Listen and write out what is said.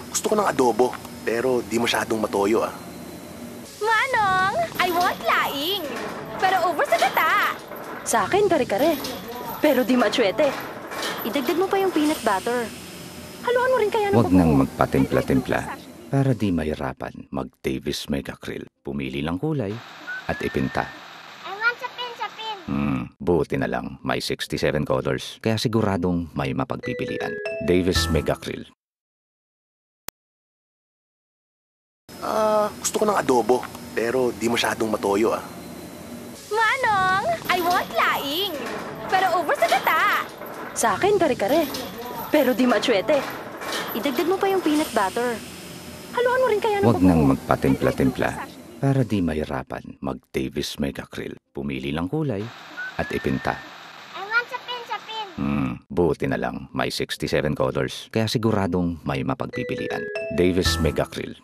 Gusto ko ng adobo, pero di masyadong matoyo Manong, I want laing. Pero over sa gata. Sa akin, kare-kare. Pero di matsyete. Idagdag mo pa yung peanut butter. Haluan mo rin kaya ng Huwag buko. nang magpatimpla-timpla para di mahirapan mag-Davis Mega Krill. Pumili lang kulay at ipinta. I want sapin. Buti na lang may 67 colors kaya siguradong may mapagpipilian. Davis Mega Krill. Gusto ko ng adobo, pero di masyadong matoyo Manong, I want laing. Pero over sa gata. Sa akin, kare-kare. Pero di matsyete. Idagdag mo pa yung peanut butter. Haluan mo rin kaya ng Huwag buko. nang magpatimpla-timpla para di mahirapan mag-Davis Mega Krill. Pumili lang kulay at ipinta. I want sapin. Buti na lang may 67 colors kaya siguradong may mapagpipilian. Davis Mega Krill.